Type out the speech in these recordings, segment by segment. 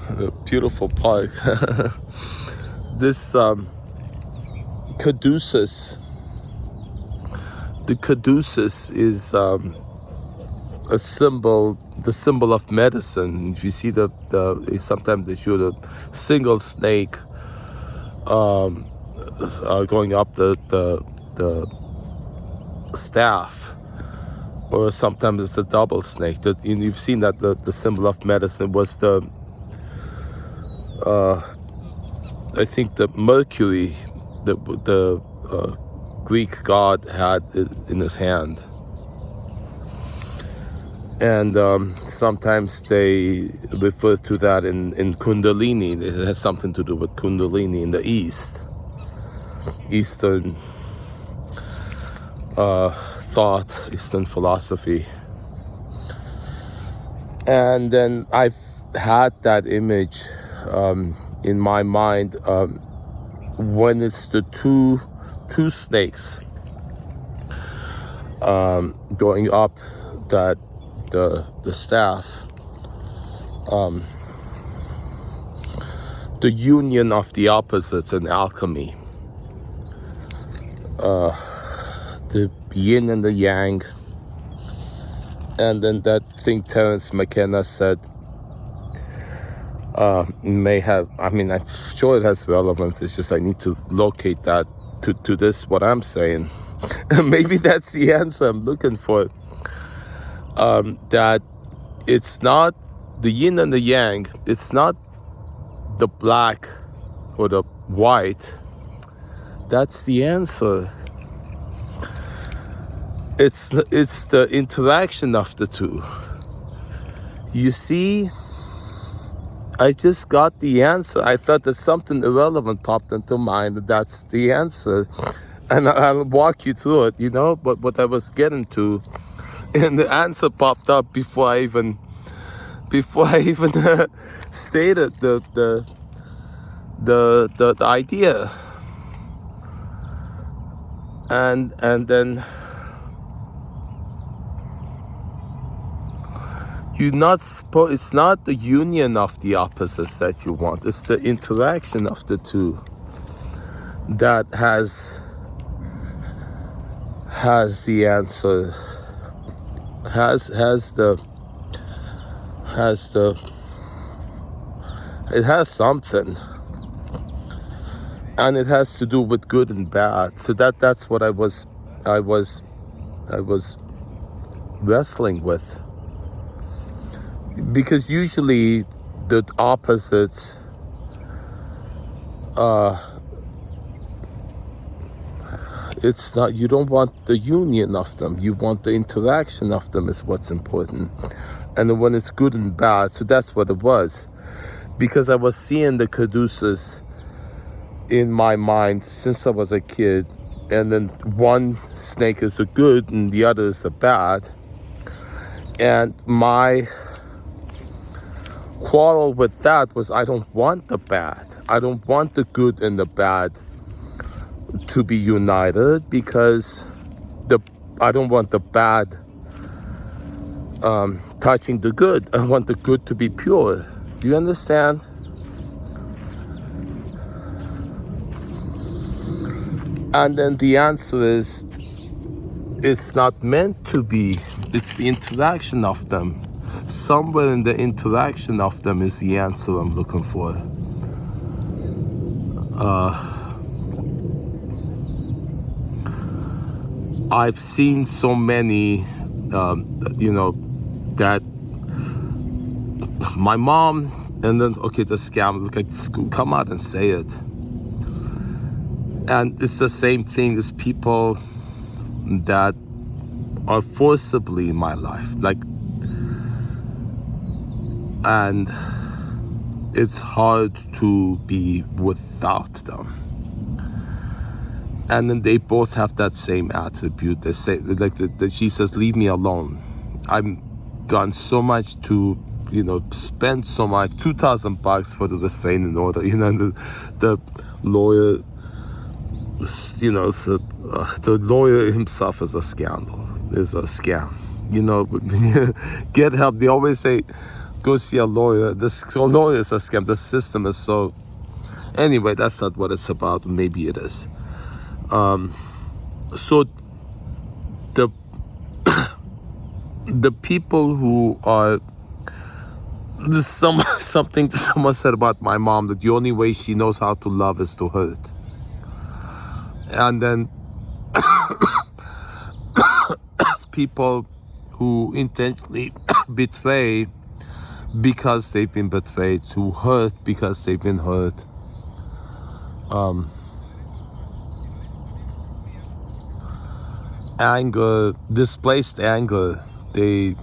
a beautiful park. This caduceus, the caduceus is a symbol, the symbol of medicine. If you see sometimes they show the single snake going up the staff, or sometimes it's a double snake. That you've seen that the symbol of medicine was I think the Mercury, the Greek god had it in his hand. And sometimes they refer to that in Kundalini. It has something to do with Kundalini in the Eastern thought, Eastern philosophy. And then I've had that image in my mind when it's the two snakes going up that the staff, the union of the opposites in alchemy, the yin and the yang. And then that thing Terence McKenna said may have, I'm sure it has relevance. It's just I need to locate that to this, what I'm saying. Maybe that's the answer I'm looking for. That it's not the yin and the yang, it's not the black or the white. That's the answer. It's the interaction of the two. You see, I just got the answer. I thought that something irrelevant popped into mind. That's the answer. And I'll walk you through it, but what I was getting to. And the answer popped up before I even stated the idea. And then it's not the union of the opposites that you want. It's the interaction of the two that has the answer, it has something, and it has to do with good and bad. So that's what I was wrestling with. Because usually the opposites it's not, you don't want the union of them, you want the interaction of them is what's important. And then when it's good and bad, so that's what it was. Because I was seeing the caduceus in my mind since I was a kid, and then one snake is the good and the other is the bad. And my quarrel with that was I don't want the bad. I don't want the good and the bad to be united, because I don't want the bad touching the good. I want the good to be pure. Do you understand? And then the answer is, it's not meant to be. It's the interaction of them. Somewhere in the interaction of them is the answer I'm looking for. I've seen so many, that my mom, and then, the scam, come out and say it. And it's the same thing as people that are forcibly in my life. And it's hard to be without them. And then they both have that same attribute. They say, she says, leave me alone. I've done so much to, spend so much, $2,000 for the restraining order. The lawyer, the lawyer himself is a scandal, is a scam. Get help. They always say, go see a lawyer. A lawyer is a scam. The system is so... Anyway, that's not what it's about. Maybe it is. So the people who are... something someone said about my mom, that the only way she knows how to love is to hurt. And then people who intentionally betray because they've been betrayed, who hurt because they've been hurt. Anger, displaced anger, they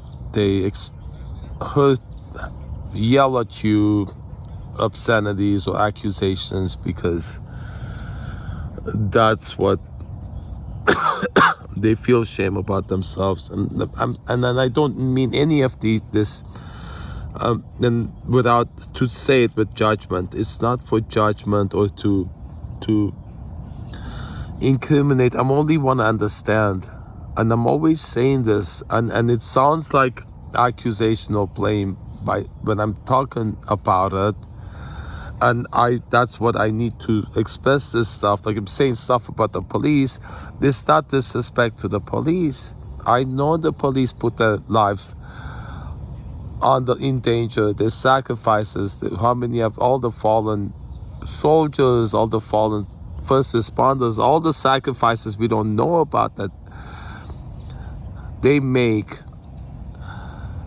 hurt, yell at you obscenities or accusations because that's what they feel shame about themselves. And I don't mean any of this and without to say it with judgment. It's not for judgment or to incriminate. I'm only want to understand, and I'm always saying this, and it sounds like accusation or blame when I'm talking about it, and that's what I need to express this stuff. Like I'm saying stuff about the police. It's not disrespect to the police. I know the police put their lives in danger, their sacrifices, how many of all the fallen soldiers, all the fallen first responders, all the sacrifices we don't know about that they make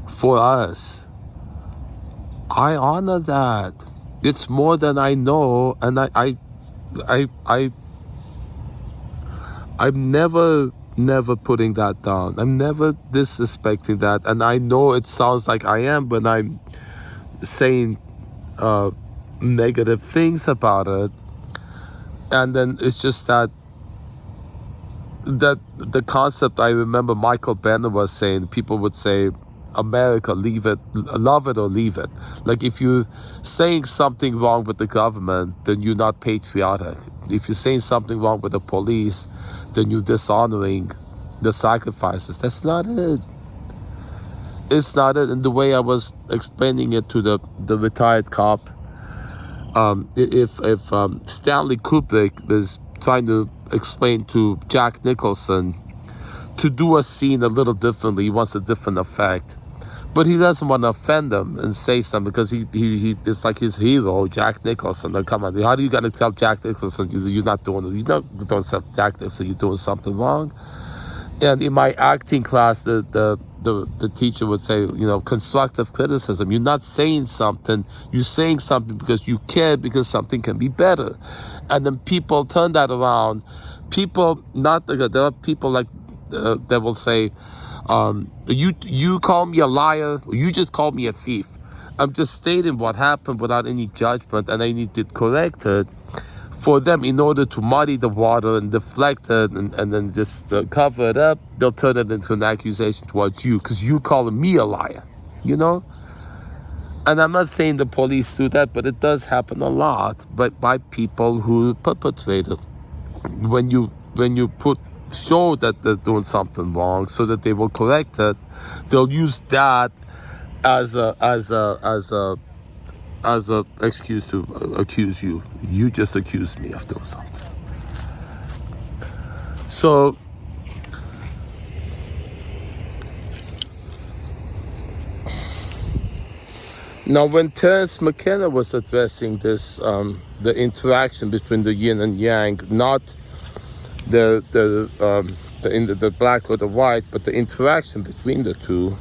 for us. I honor that. It's more than I know, and I'm never putting that down. I'm never disrespecting that, and I know it sounds like I am when I'm saying negative things about it. And then it's just that the concept, I remember Michael Benner was saying, people would say, America, leave it, love it or leave it. Like if you're saying something wrong with the government, then you're not patriotic. If you're saying something wrong with the police, then you're dishonoring the sacrifices. That's not it. It's not it. And the way I was explaining it to the retired cop, if Stanley Kubrick was trying to explain to Jack Nicholson to do a scene a little differently, he wants a different effect, but he doesn't want to offend them and say something because he it's like his hero, Jack Nicholson. Like, come on, how do you got to tell Jack Nicholson you're not doing it? You don't tell Jack Nicholson you're doing something wrong. And in my acting class, the teacher would say, constructive criticism. You're not saying something. You're saying something because you care, because something can be better. And then people turn that around. People, there are people like that will say, you call me a liar, or you just call me a thief. I'm just stating what happened without any judgment, and I need to correct it for them in order to muddy the water and deflect it and then just cover it up. They'll turn it into an accusation towards you because you calling me a liar, And I'm not saying the police do that, but it does happen a lot, but by people who perpetrate it. When you show that they're doing something wrong so that they will correct it, they'll use that as a excuse to accuse you. You just accused me of doing something. So now when Terence McKenna was addressing this, the interaction between the yin and yang, not the black or the white, but the interaction between the two,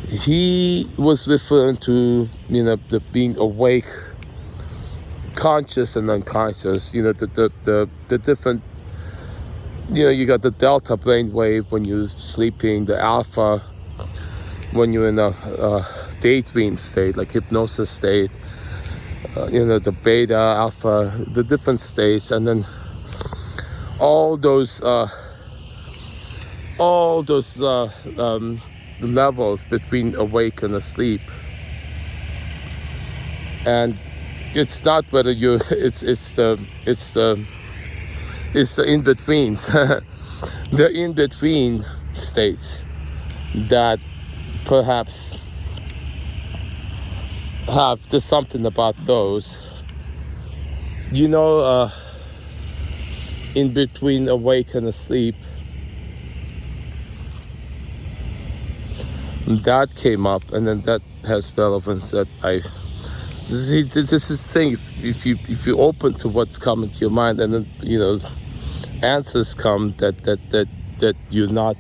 he was referring to, the being awake, conscious and unconscious, the different, you got the delta brain wave when you're sleeping, the alpha when you're in a daydream state, like hypnosis state, the beta, alpha, the different states, and then all those levels between awake and asleep. And it's not whether you're, it's the in-betweens, the in-between states. that perhaps there's something about those, in between awake and asleep. That came up, and then that has relevance. That this is the thing. If you're open to what's coming to your mind, and then answers come that you're not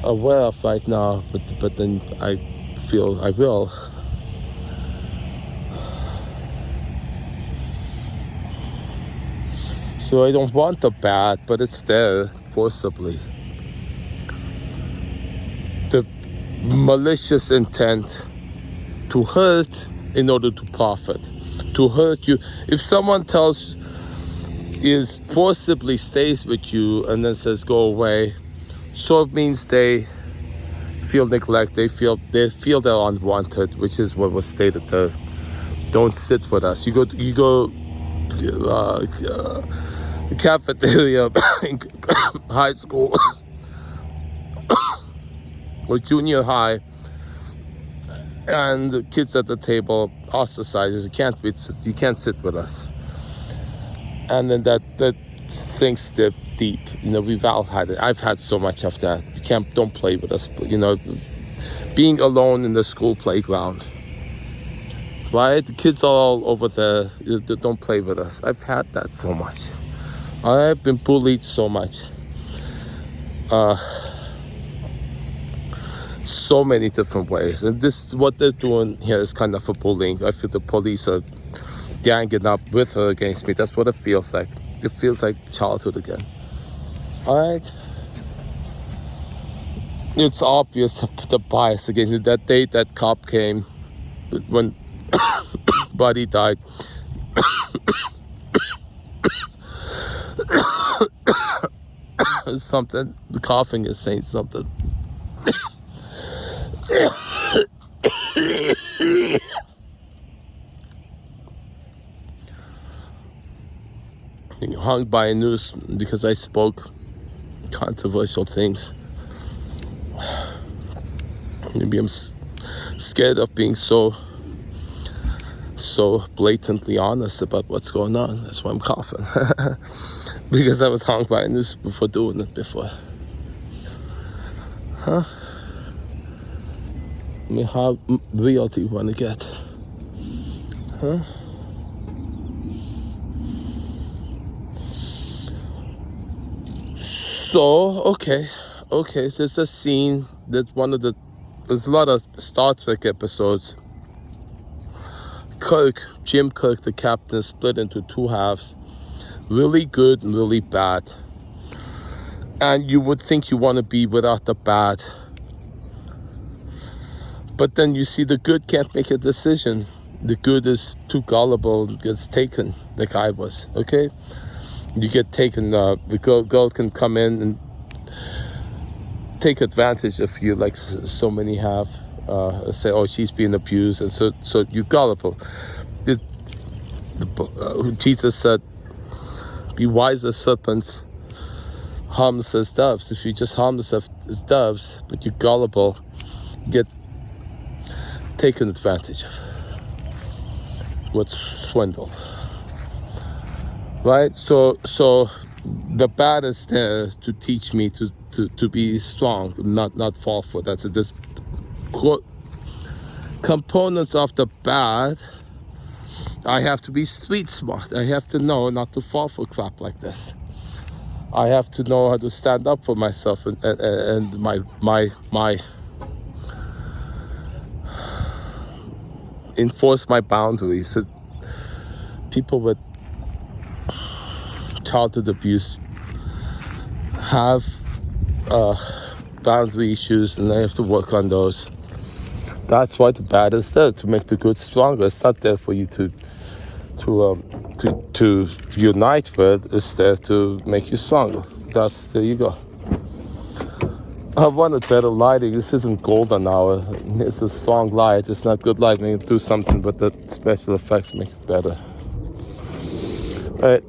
aware of right now, but then I feel I will. So I don't want the bad, but it's there forcibly. The malicious intent to hurt in order to profit, to hurt you. If someone forcibly stays with you and then says go away, so it means they feel neglect, they feel they're unwanted, which is what was stated there. Don't sit with us. You go cafeteria in high school or junior high, and the kids at the table ostracized. You can't sit with us. And then that thinks they're deep. We've all had it. I've had so much of that. Don't play with us. Being alone in the school playground, right? The kids are all over there. Don't play with us. I've had that so much. I've been bullied so much. So many different ways. And what they're doing here is kind of a bullying. I feel the police are ganging up with her against me. That's what it feels like. It feels like childhood again. All right? It's obvious the bias against me. That day that cop came, when Buddy died, something, the coughing is saying something. Hung by a noose because I spoke controversial things. Maybe I'm scared of being so blatantly honest about what's going on. That's why I'm coughing. Because I was hung by a noose before doing it before. Huh? I mean, how real do you want to get? Huh? So, okay, there's a scene that there's a lot of Star Trek episodes. Jim Kirk, the captain, split into two halves. Really good and really bad. And you would think you want to be without the bad. But then you see the good can't make a decision. The good is too gullible, gets taken, like I was, okay? You get taken, the girl can come in and take advantage of you like so many have. Say, oh, she's being abused, and so you're gullible. Jesus said, be wise as serpents, harmless as doves. If you just harmless as doves, but you're gullible, you get taken advantage of. What's swindled. Right? So the bad is there to teach me to be strong, not fall for that. So there's components of the bad. I have to be street smart. I have to know not to fall for crap like this. I have to know how to stand up for myself and my enforce my boundaries. So people with childhood abuse have boundary issues, and I have to work on those. That's why the bad is there, to make the good stronger. It's not there for you to unite with. It's there to make you stronger. There you go. I wanted better lighting. This isn't golden hour. It's a strong light. It's not good lighting. Do something, but the special effects make it better. All right.